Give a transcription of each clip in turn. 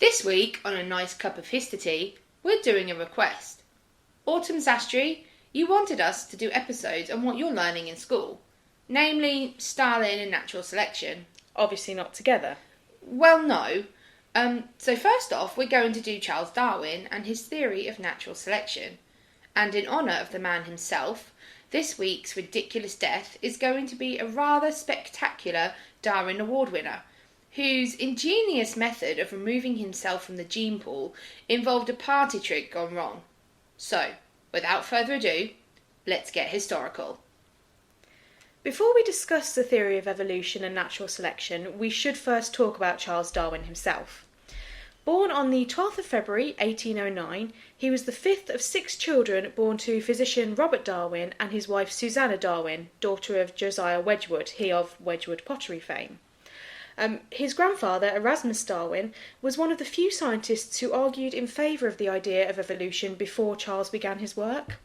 This week, on A Nice Cup of History, we're doing a request. Autumn Zastre, you wanted us to do episodes on what you're learning in school, namely Stalin and natural selection. Obviously not together. Well, no. So first off, we're going to do Charles Darwin and his theory of natural selection. And in honour of the man himself, this week's ridiculous death is going to be a rather spectacular Darwin Award winner, whose ingenious method of removing himself from the gene pool involved a party trick gone wrong. So, without further ado, let's get historical. Before we discuss the theory of evolution and natural selection, we should first talk about Charles Darwin himself. Born on the 12th of February 1809, he was the fifth of 6 children born to physician Robert Darwin and his wife Susanna Darwin, daughter of Josiah Wedgwood, he of Wedgwood pottery fame. His grandfather, Erasmus Darwin, was one of the few scientists who argued in favour of the idea of evolution before Charles began his work.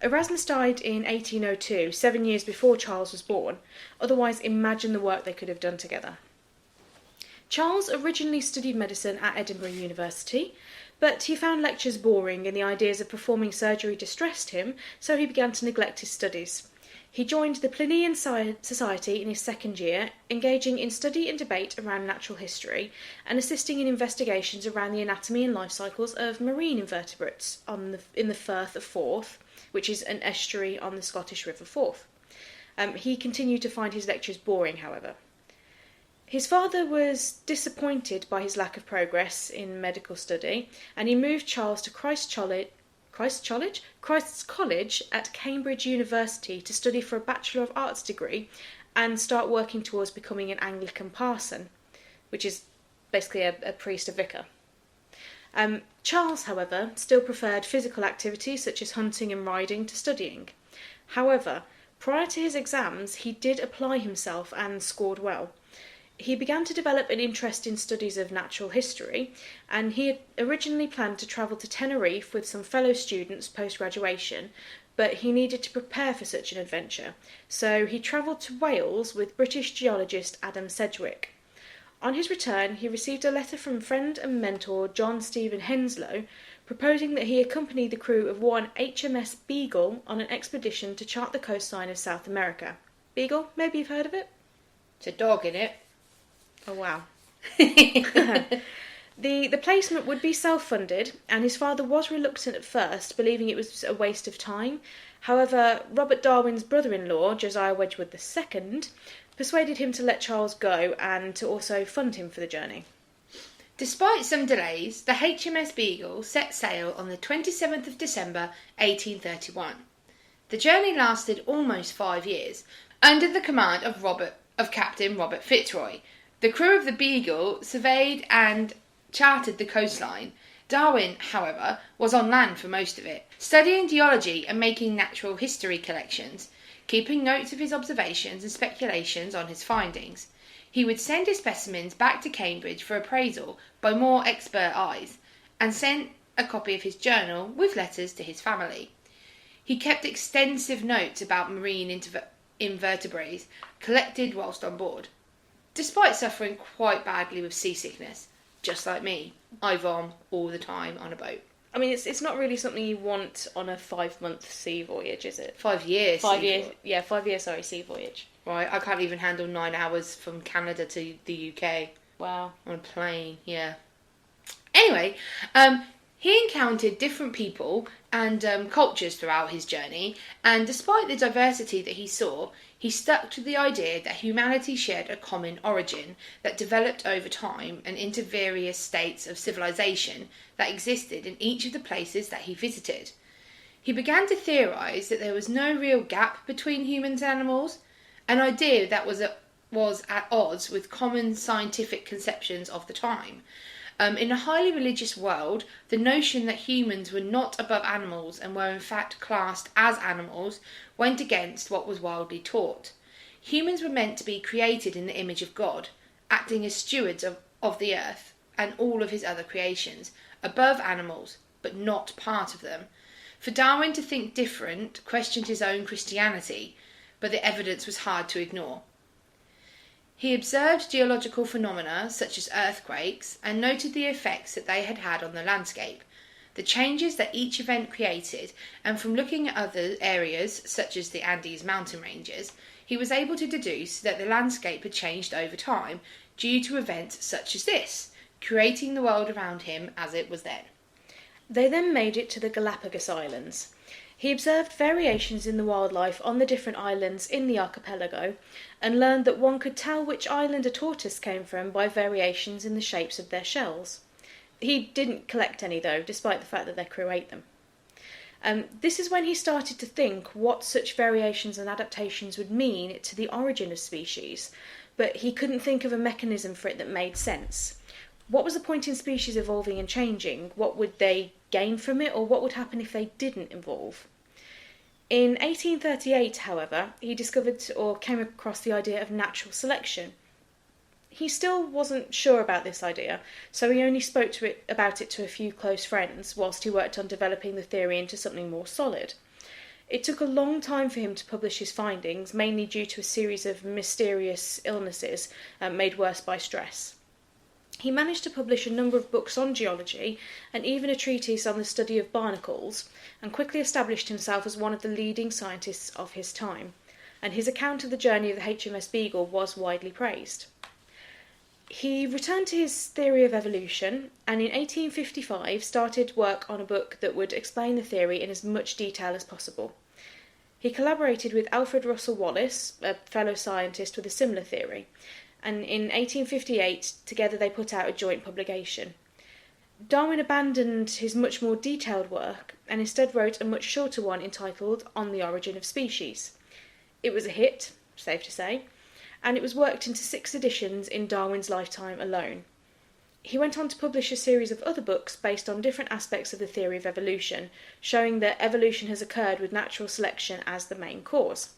Erasmus died in 1802, 7 years before Charles was born. Otherwise, imagine the work they could have done together. Charles originally studied medicine at Edinburgh University, but he found lectures boring and the ideas of performing surgery distressed him, so he began to neglect his studies. He joined the Plinian Society in his second year, engaging in study and debate around natural history and assisting in investigations around the anatomy and life cycles of marine invertebrates in the Firth of Forth, which is an estuary on the Scottish River Forth. He continued to find his lectures boring, however. His father was disappointed by his lack of progress in medical study, and he moved Charles to Christ's College at Cambridge University to study for a Bachelor of Arts degree and start working towards becoming an Anglican parson, which is basically a priest, a vicar. Charles, however, still preferred physical activities such as hunting and riding to studying. However, prior to his exams, he did apply himself and scored well. He began to develop an interest in studies of natural history, and he had originally planned to travel to Tenerife with some fellow students post-graduation, but he needed to prepare for such an adventure, so he travelled to Wales with British geologist Adam Sedgwick. On his return, he received a letter from friend and mentor John Stephen Henslow, proposing that he accompany the crew of one HMS Beagle on an expedition to chart the coastline of South America. Beagle, maybe you've heard of it? It's a dog, innit? Oh, wow. The placement would be self-funded, and his father was reluctant at first, believing it was a waste of time. However, Robert Darwin's brother-in-law, Josiah Wedgwood II, persuaded him to let Charles go and to also fund him for the journey. Despite some delays, the HMS Beagle set sail on the 27th of December 1831. The journey lasted almost 5 years, under the command of Captain Robert Fitzroy. The crew of the Beagle surveyed and charted the coastline. Darwin, however, was on land for most of it, studying geology and making natural history collections, keeping notes of his observations and speculations on his findings. He would send his specimens back to Cambridge for appraisal by more expert eyes, and sent a copy of his journal with letters to his family. He kept extensive notes about marine invertebrates collected whilst on board. Despite suffering quite badly with seasickness, just like me, I vom all the time on a boat. I mean, it's not really something you want on a 5-month sea voyage, is it? 5 years. 5 years, yeah, 5 years, sea voyage. Right, I can't even handle 9 hours from Canada to the UK. Wow. On a plane, yeah. Anyway, he encountered different people and cultures throughout his journey, and despite the diversity that he saw, he stuck to the idea that humanity shared a common origin that developed over time and into various states of civilization that existed in each of the places that he visited. He began to theorize that there was no real gap between humans and animals, an idea that was at odds with common scientific conceptions of the time. In a highly religious world, the notion that humans were not above animals and were in fact classed as animals went against what was widely taught. Humans were meant to be created in the image of God, acting as stewards of the earth and all of his other creations, above animals, but not part of them. For Darwin to think different questioned his own Christianity, but the evidence was hard to ignore. He observed geological phenomena such as earthquakes and noted the effects that they had had on the landscape, the changes that each event created, and from looking at other areas such as the Andes mountain ranges, he was able to deduce that the landscape had changed over time due to events such as this, creating the world around him as it was then. They then made it to the Galapagos Islands. He observed variations in the wildlife on the different islands in the archipelago and learned that one could tell which island a tortoise came from by variations in the shapes of their shells. He didn't collect any though, despite the fact that their crew ate them. This is when he started to think what such variations and adaptations would mean to the origin of species, but he couldn't think of a mechanism for it that made sense. What was the point in species evolving and changing? What would they gain from it, or what would happen if they didn't evolve? In 1838, however, he discovered or came across the idea of natural selection. He still wasn't sure about this idea, so he only spoke about it to a few close friends whilst he worked on developing the theory into something more solid. It took a long time for him to publish his findings, mainly due to a series of mysterious illnesses made worse by stress. He managed to publish a number of books on geology and even a treatise on the study of barnacles, and quickly established himself as one of the leading scientists of his time, and his account of the journey of the HMS Beagle was widely praised. He returned to his theory of evolution, and in 1855 started work on a book that would explain the theory in as much detail as possible. He collaborated with Alfred Russel Wallace, a fellow scientist with a similar theory, and in 1858 together they put out a joint publication. Darwin abandoned his much more detailed work and instead wrote a much shorter one entitled On the Origin of Species. It was a hit, safe to say, and it was worked into 6 editions in Darwin's lifetime alone. He went on to publish a series of other books based on different aspects of the theory of evolution, showing that evolution has occurred with natural selection as the main cause.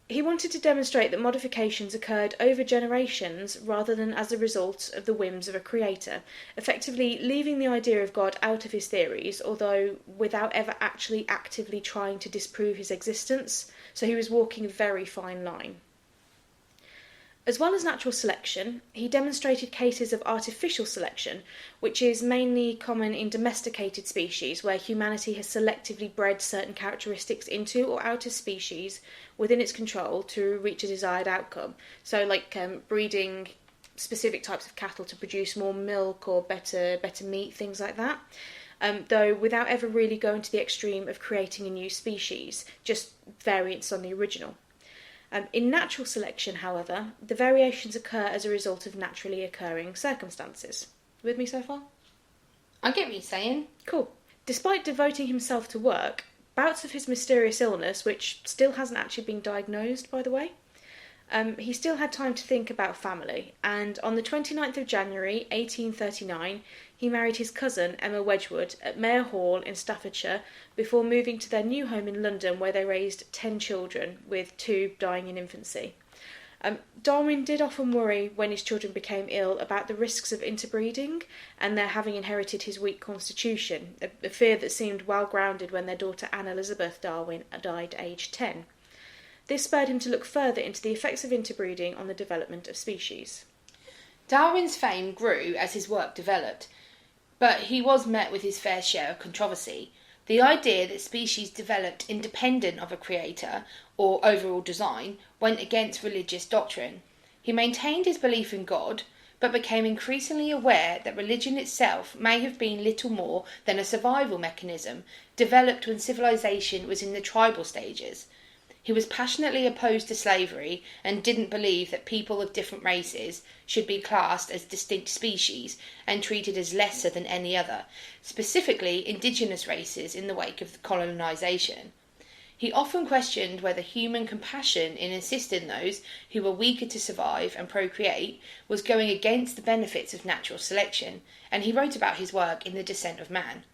He wanted to demonstrate that modifications occurred over generations rather than as a result of the whims of a creator, effectively leaving the idea of God out of his theories, although without ever actually actively trying to disprove his existence, so he was walking a very fine line. As well as natural selection, he demonstrated cases of artificial selection, which is mainly common in domesticated species, where humanity has selectively bred certain characteristics into or out of species within its control to reach a desired outcome. So, like breeding specific types of cattle to produce more milk or better meat, things like that. Though without ever really going to the extreme of creating a new species, just variants on the original. In natural selection, however, the variations occur as a result of naturally occurring circumstances. With me so far? I get what you're saying. Cool. Despite devoting himself to work, bouts of his mysterious illness, which still hasn't actually been diagnosed, by the way, he still had time to think about family, and on the 29th of January 1839 he married his cousin Emma Wedgwood at Mayor Hall in Staffordshire before moving to their new home in London, where they raised 10 children, with 2 dying in infancy. Darwin did often worry when his children became ill about the risks of interbreeding and their having inherited his weak constitution, a fear that seemed well grounded when their daughter Anne Elizabeth Darwin died aged 10. This spurred him to look further into the effects of interbreeding on the development of species. Darwin's fame grew as his work developed, but he was met with his fair share of controversy. The idea that species developed independent of a creator or overall design went against religious doctrine. He maintained his belief in God, but became increasingly aware that religion itself may have been little more than a survival mechanism developed when civilization was in the tribal stages. He was passionately opposed to slavery and didn't believe that people of different races should be classed as distinct species and treated as lesser than any other, specifically indigenous races in the wake of colonisation. He often questioned whether human compassion in assisting those who were weaker to survive and procreate was going against the benefits of natural selection, and he wrote about his work in The Descent of Man.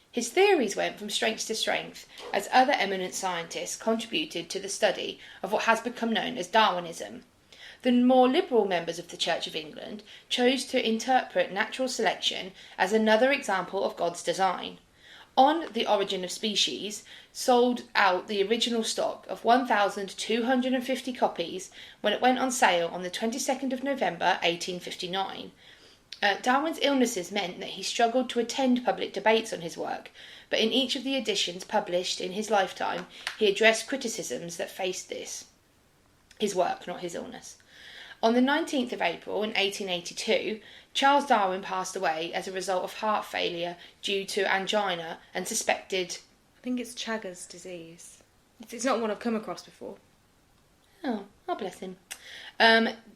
His theories went from strength to strength as other eminent scientists contributed to the study of what has become known as Darwinism. The more liberal members of the Church of England chose to interpret natural selection as another example of God's design. On The Origin of Species, sold out the original stock of 1,250 copies when it went on sale on the 22nd of November 1859. Darwin's illnesses meant that he struggled to attend public debates on his work, but in each of the editions published in his lifetime, he addressed criticisms that faced his work, not his illness. On the 19th of April in 1882, Charles Darwin passed away as a result of heart failure due to angina and suspected... I think it's Chagas disease. It's not one I've come across before. Oh bless him.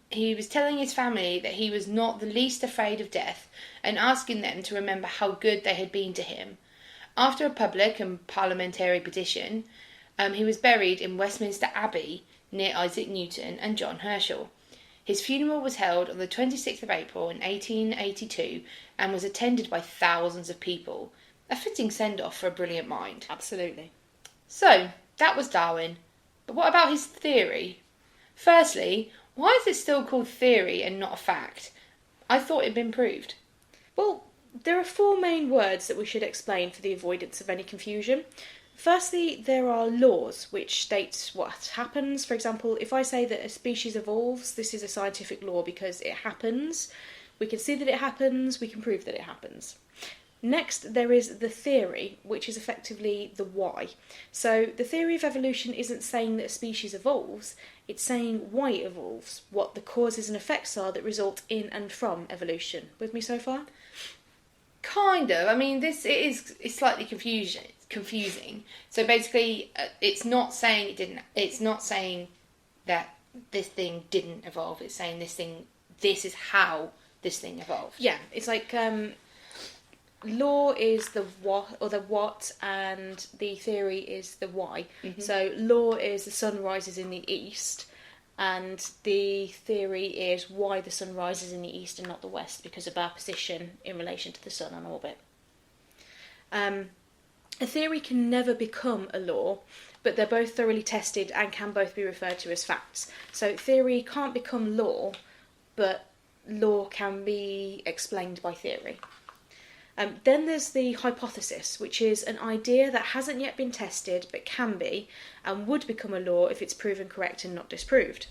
He was telling his family that he was not the least afraid of death and asking them to remember how good they had been to him. After a public and parliamentary petition, he was buried in Westminster Abbey near Isaac Newton and John Herschel. His funeral was held on the 26th of April in 1882 and was attended by thousands of people. A fitting send-off for a brilliant mind. Absolutely. So, that was Darwin. But what about his theory? Firstly, why is it still called theory and not a fact? I thought it had been proved. Well, there are four main words that we should explain for the avoidance of any confusion. Firstly, there are laws, which states what happens. For example, if I say that a species evolves, this is a scientific law because it happens. We can see that it happens, we can prove that it happens. Next, there is the theory, which is effectively the why. So, the theory of evolution isn't saying that a species evolves, it's saying why it evolves, what the causes and effects are that result in and from evolution. With me so far? Kind of. I mean, it's slightly confusing. So basically, it's not saying it didn't. It's not saying that this thing didn't evolve. It's saying this is how this thing evolved. Yeah, it's like law is the what, and the theory is the why. Mm-hmm. So law is the sun rises in the east, and the theory is why the sun rises in the east and not the west, because of our position in relation to the sun on orbit. A theory can never become a law, but they're both thoroughly tested and can both be referred to as facts. So theory can't become law, but law can be explained by theory. Then there's the hypothesis, which is an idea that hasn't yet been tested but can be, and would become a law if it's proven correct and not disproved.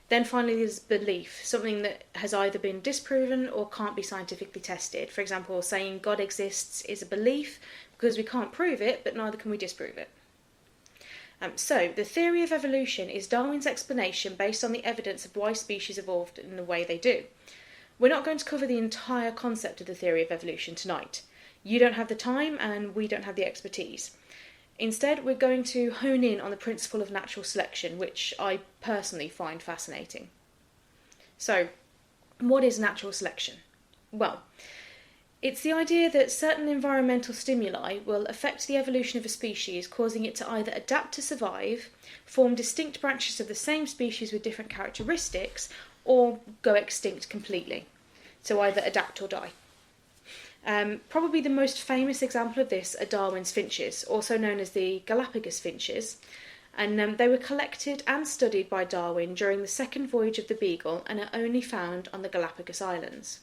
Then finally there's belief, something that has either been disproven or can't be scientifically tested. For example, saying God exists is a belief because we can't prove it, but neither can we disprove it. So, the theory of evolution is Darwin's explanation based on the evidence of why species evolved in the way they do. We're not going to cover the entire concept of the theory of evolution tonight. You don't have the time and we don't have the expertise. Instead, we're going to hone in on the principle of natural selection, which I personally find fascinating. So, what is natural selection? Well, it's the idea that certain environmental stimuli will affect the evolution of a species, causing it to either adapt to survive, form distinct branches of the same species with different characteristics, or go extinct completely. So either adapt or die. Probably the most famous example of this are Darwin's finches, also known as the Galapagos finches, and they were collected and studied by Darwin during the second voyage of the Beagle and are only found on the Galapagos Islands.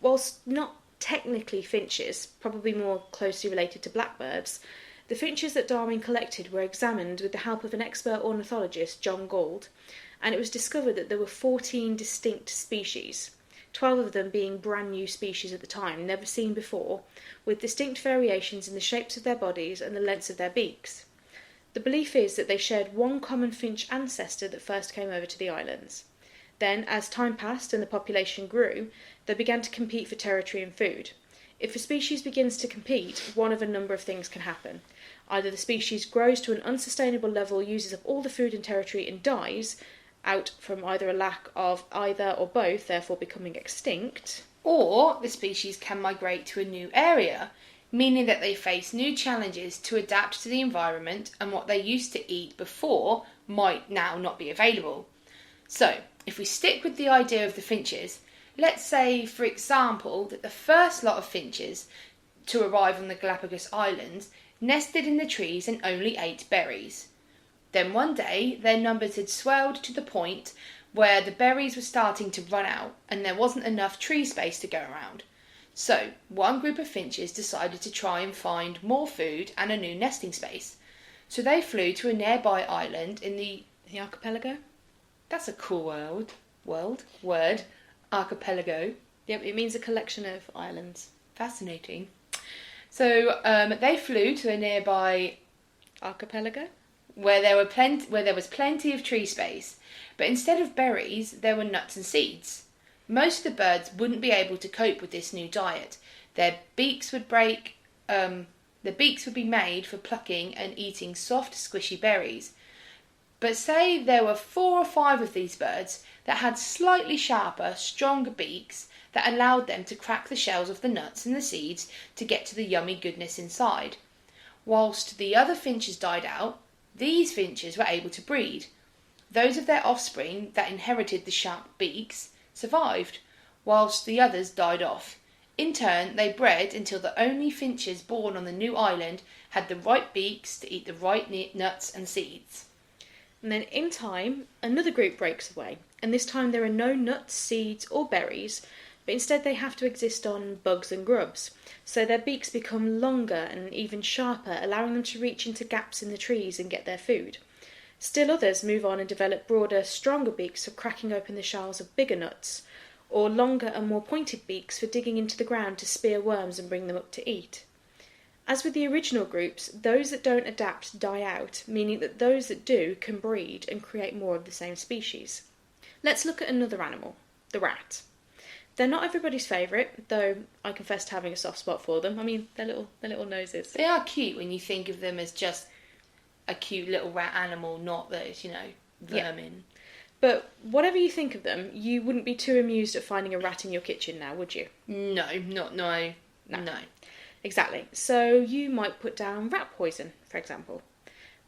Whilst not technically finches, probably more closely related to blackbirds, the finches that Darwin collected were examined with the help of an expert ornithologist, John Gould, and it was discovered that there were 14 distinct species, 12 of them being brand new species at the time, never seen before, with distinct variations in the shapes of their bodies and the lengths of their beaks. The belief is that they shared one common finch ancestor that first came over to the islands. Then, as time passed and the population grew, they began to compete for territory and food. If a species begins to compete, one of a number of things can happen. Either the species grows to an unsustainable level, uses up all the food and territory and dies, out from either a lack of either or both, therefore becoming extinct. Or the species can migrate to a new area, meaning that they face new challenges to adapt to the environment, and what they used to eat before might now not be available. So, if we stick with the idea of the finches, let's say, for example, that the first lot of finches to arrive on the Galapagos Islands nested in the trees and only ate berries. Then one day, their numbers had swelled to the point where the berries were starting to run out and there wasn't enough tree space to go around. So, one group of finches decided to try and find more food and a new nesting space. So they flew to a nearby island in the archipelago? That's a cool word. Archipelago. Yep, it means a collection of islands. Fascinating. So they flew to a nearby archipelago where there was plenty of tree space, but instead of berries, there were nuts and seeds. Most of the birds wouldn't be able to cope with this new diet. Their beaks would break. The beaks would be made for plucking and eating soft, squishy berries. But say there were 4 or 5 of these birds that had slightly sharper, stronger beaks that allowed them to crack the shells of the nuts and the seeds to get to the yummy goodness inside. Whilst the other finches died out, these finches were able to breed. Those of their offspring that inherited the sharp beaks survived, whilst the others died off. In turn, they bred until the only finches born on the new island had the right beaks to eat the right nuts and seeds. And then in time, another group breaks away, and this time there are no nuts, seeds or berries, but instead they have to exist on bugs and grubs. So their beaks become longer and even sharper, allowing them to reach into gaps in the trees and get their food. Still others move on and develop broader, stronger beaks for cracking open the shells of bigger nuts, or longer and more pointed beaks for digging into the ground to spear worms and bring them up to eat. As with the original groups, those that don't adapt die out, meaning that those that do can breed and create more of the same species. Let's look at another animal, the rat. They're not everybody's favourite, though I confess to having a soft spot for them. I mean, their little noses. They are cute when you think of them as just a cute little rat animal, not those, vermin. Yeah. But whatever you think of them, you wouldn't be too amused at finding a rat in your kitchen now, would you? No. Exactly. So you might put down rat poison, for example.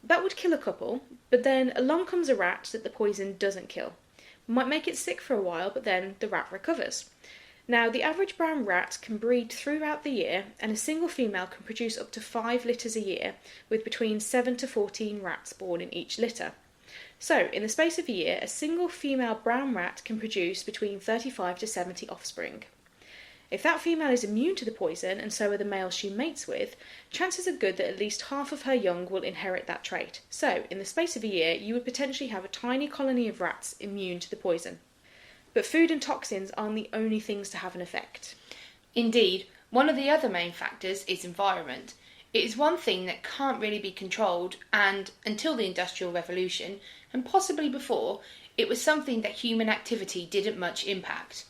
That would kill a couple, but then along comes a rat that the poison doesn't kill. Might make it sick for a while, but then the rat recovers. Now, the average brown rat can breed throughout the year, and a single female can produce up to 5 litters a year, with between 7 to 14 rats born in each litter. So, in the space of a year, a single female brown rat can produce between 35 to 70 offspring. If that female is immune to the poison, and so are the males she mates with, chances are good that at least half of her young will inherit that trait. So, in the space of a year, you would potentially have a tiny colony of rats immune to the poison. But food and toxins aren't the only things to have an effect. Indeed, one of the other main factors is environment. It is one thing that can't really be controlled, and until the Industrial Revolution, and possibly before, it was something that human activity didn't much impact.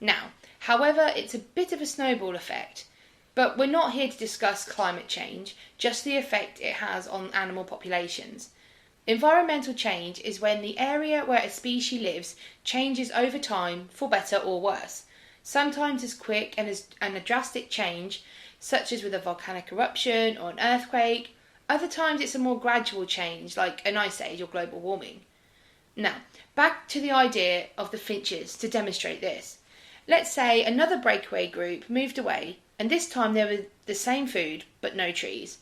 Now, however, it's a bit of a snowball effect, but we're not here to discuss climate change, just the effect it has on animal populations. Environmental change is when the area where a species lives changes over time for better or worse, sometimes as quick and a drastic change, such as with a volcanic eruption or an earthquake. Other times it's a more gradual change, like an ice age or global warming. Now, back to the idea of the finches to demonstrate this. Let's say another breakaway group moved away, and this time there was the same food, but no trees.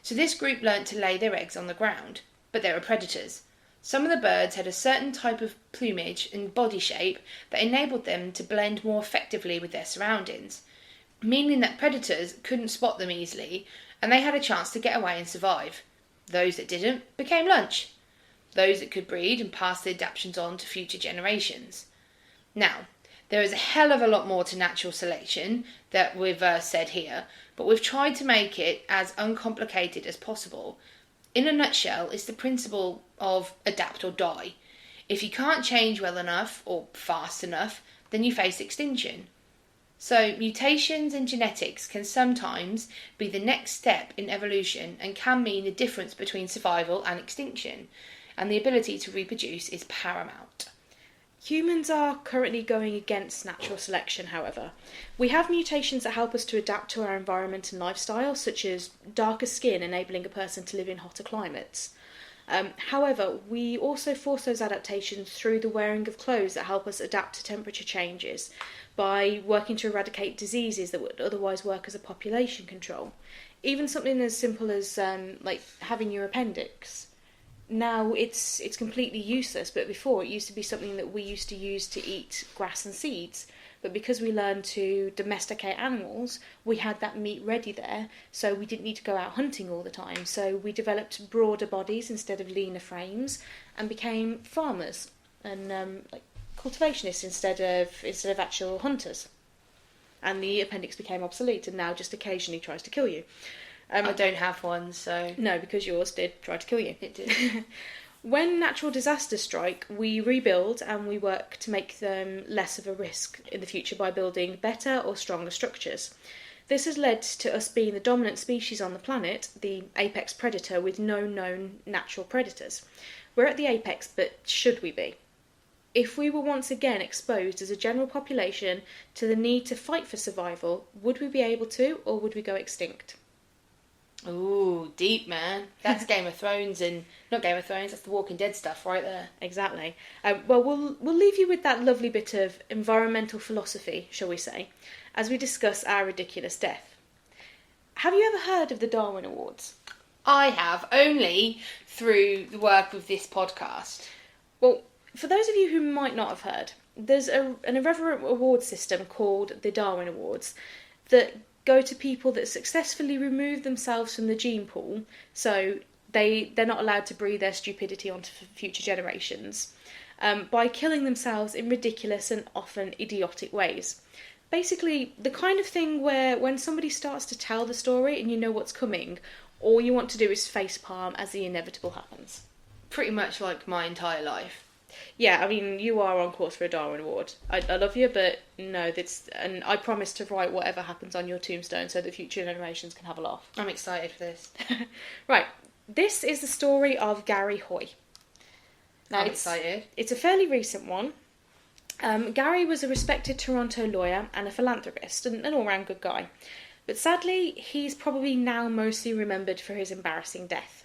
So this group learnt to lay their eggs on the ground, but they were predators. Some of the birds had a certain type of plumage and body shape that enabled them to blend more effectively with their surroundings, meaning that predators couldn't spot them easily, and they had a chance to get away and survive. Those that didn't became lunch. Those that could breed and pass the adaptations on to future generations. Now, there is a hell of a lot more to natural selection that we've said here, but we've tried to make it as uncomplicated as possible. In a nutshell, it's the principle of adapt or die. If you can't change well enough or fast enough, then you face extinction. So mutations in genetics can sometimes be the next step in evolution and can mean the difference between survival and extinction, and the ability to reproduce is paramount. Humans are currently going against natural selection, however. We have mutations that help us to adapt to our environment and lifestyle, such as darker skin enabling a person to live in hotter climates. However, we also force those adaptations through the wearing of clothes that help us adapt to temperature changes, by working to eradicate diseases that would otherwise work as a population control. Even something as simple as like having your appendix. Now it's completely useless, but before it used to be something that we used to use to eat grass and seeds. but because we learned to domesticate animals, we had that meat ready there, so we didn't need to go out hunting all the time. So we developed broader bodies instead of leaner frames, and became farmers and cultivationists instead of actual hunters. And the appendix became obsolete, and now just occasionally tries to kill you. I don't have one, so... No, because yours did try to kill you. It did. When natural disasters strike, we rebuild and we work to make them less of a risk in the future by building better or stronger structures. This has led to us being the dominant species on the planet, the apex predator, with no known natural predators. We're at the apex, but should we be? If we were once again exposed as a general population to the need to fight for survival, would we be able to, or would we go extinct? Ooh, deep, man. That's Game of Thrones, and not Game of Thrones, that's the Walking Dead stuff right there. Exactly. Well, we'll leave you with that lovely bit of environmental philosophy, shall we say, as we discuss our ridiculous death. Have you ever heard of the Darwin Awards? I have, only through the work of this podcast. Well, for those of you who might not have heard, there's an irreverent award system called the Darwin Awards that go to people that successfully remove themselves from the gene pool, so they're not allowed to breathe their stupidity onto future generations, by killing themselves in ridiculous and often idiotic ways. Basically, the kind of thing where when somebody starts to tell the story and you know what's coming, all you want to do is facepalm as the inevitable happens. Pretty much like my entire life. Yeah, I mean, you are on course for a Darwin Award. I love you, but no, and I promise to write whatever happens on your tombstone so that future generations can have a laugh. I'm excited for this. Right, this is the story of Gary Hoy. Now, I'm excited. It's a fairly recent one. Gary was a respected Toronto lawyer and a philanthropist, and an all-round good guy. But sadly, he's probably now mostly remembered for his embarrassing death.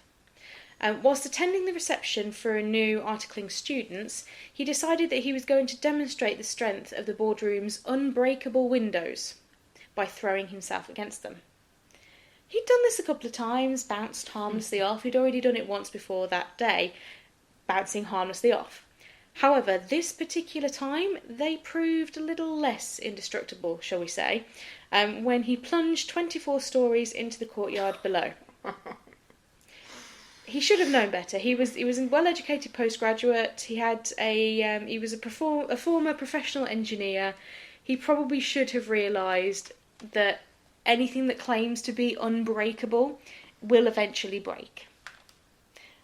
Whilst attending the reception for a new articling students, he decided that he was going to demonstrate the strength of the boardroom's unbreakable windows by throwing himself against them. He'd done this a couple of times, bounced harmlessly off. He'd already done it once before that day, bouncing harmlessly off. However, this particular time, they proved a little less indestructible, shall we say, when he plunged 24 stories into the courtyard below. He should have known better. He was a well-educated postgraduate. He was a former professional engineer. He probably should have realised that anything that claims to be unbreakable will eventually break.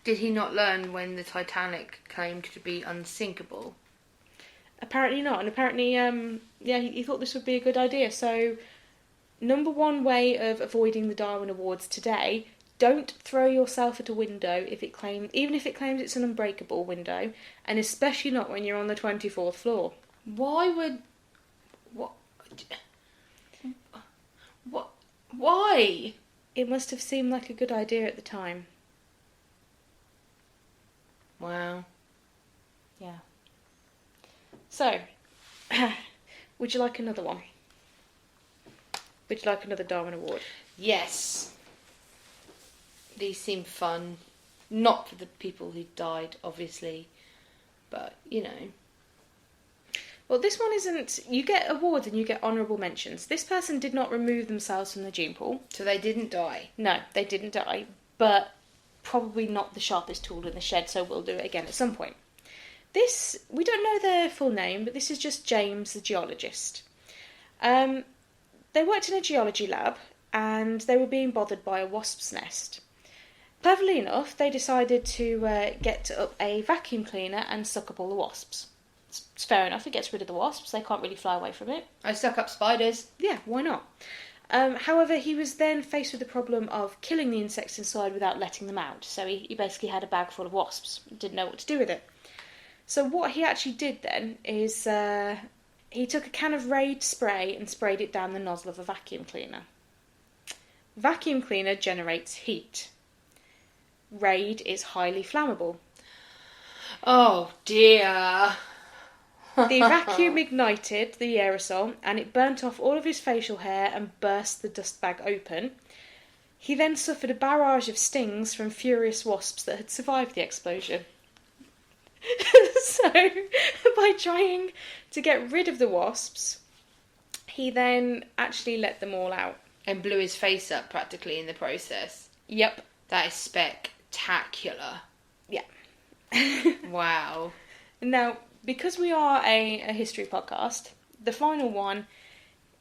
Did he not learn when the Titanic claimed to be unsinkable? Apparently not, and apparently, he thought this would be a good idea. So, number one way of avoiding the Darwin Awards today: don't throw yourself at a window even if it claims it's an unbreakable window, and especially not when you're on the 24th floor. Why? It must have seemed like a good idea at the time. Wow. Yeah. So, would you like another one? Would you like another Darwin Award? Yes. These seem fun. Not for the people who died, obviously. But, you know. Well, this one isn't... You get awards and you get honourable mentions. This person did not remove themselves from the gene pool. So they didn't die? No, they didn't die. But probably not the sharpest tool in the shed, so we'll do it again at some point. This... We don't know their full name, but this is just James, the geologist. They worked in a geology lab, and they were being bothered by a wasp's nest. Cleverly enough, they decided to get up a vacuum cleaner and suck up all the wasps. It's fair enough, it gets rid of the wasps, they can't really fly away from it. I suck up spiders. Yeah, why not? However, he was then faced with the problem of killing the insects inside without letting them out, so he basically had a bag full of wasps, didn't know what to do with it. So what he actually did then is he took a can of Raid spray and sprayed it down the nozzle of a vacuum cleaner. Vacuum cleaner generates heat. Raid is highly flammable. Oh dear. The vacuum ignited the aerosol and it burnt off all of his facial hair and burst the dust bag open. He then suffered a barrage of stings from furious wasps that had survived the explosion. So, by trying to get rid of the wasps, he then actually let them all out. And blew his face up practically in the process. Yep. That is spectacular. Yeah. Wow. Now, because we are a history podcast, the final one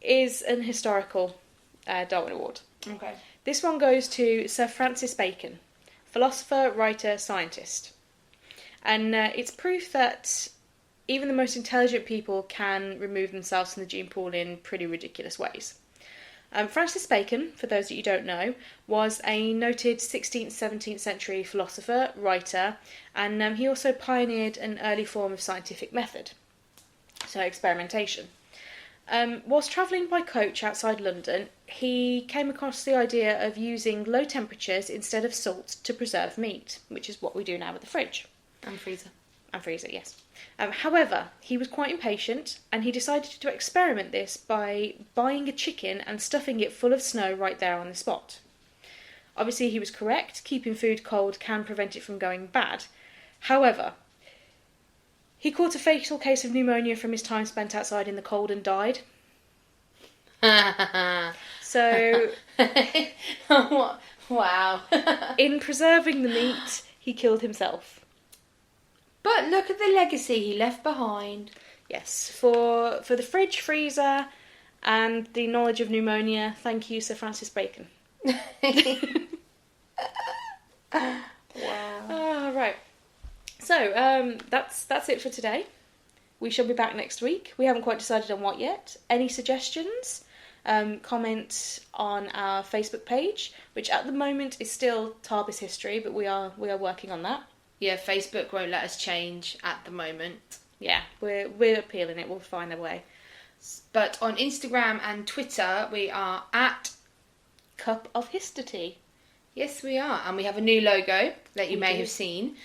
is an historical Darwin Award. Okay. This one goes to Sir Francis Bacon, philosopher, writer, scientist. And it's proof that even the most intelligent people can remove themselves from the gene pool in pretty ridiculous ways. Francis Bacon, for those that you don't know, was a noted 16th, 17th century philosopher, writer, and he also pioneered an early form of scientific method, so experimentation. Whilst travelling by coach outside London, he came across the idea of using low temperatures instead of salt to preserve meat, which is what we do now with the fridge. And freezer. And freezer, yes. However, he was quite impatient, and he decided to experiment this by buying a chicken and stuffing it full of snow right there on the spot. Obviously, he was correct. Keeping food cold can prevent it from going bad. However, he caught a fatal case of pneumonia from his time spent outside in the cold and died. So, Wow. in preserving the meat, he killed himself. But look at the legacy he left behind. Yes, for the fridge, freezer, and the knowledge of pneumonia, thank you, Sir Francis Bacon. Wow. Right. So, that's it for today. We shall be back next week. We haven't quite decided on what yet. Any suggestions? Comment on our Facebook page, which at the moment is still Tarbis History, but we are working on that. Yeah, Facebook won't let us change at the moment. Yeah, we're appealing it. We'll find a way. But on Instagram and Twitter, we are at Cup of History. Yes, we are. And we have a new logo that you may have seen.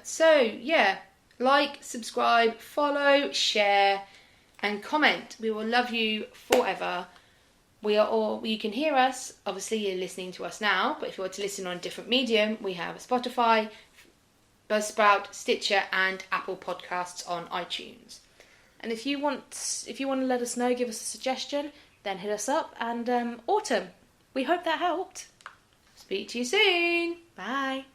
So, yeah, like, subscribe, follow, share, and comment. We will love you forever. You can hear us. Obviously, you're listening to us now. But if you want to listen on a different medium, we have Spotify, Buzzsprout, Stitcher, and Apple Podcasts on iTunes. And if you want to let us know, give us a suggestion, then hit us up. And Autumn, we hope that helped. Speak to you soon. Bye.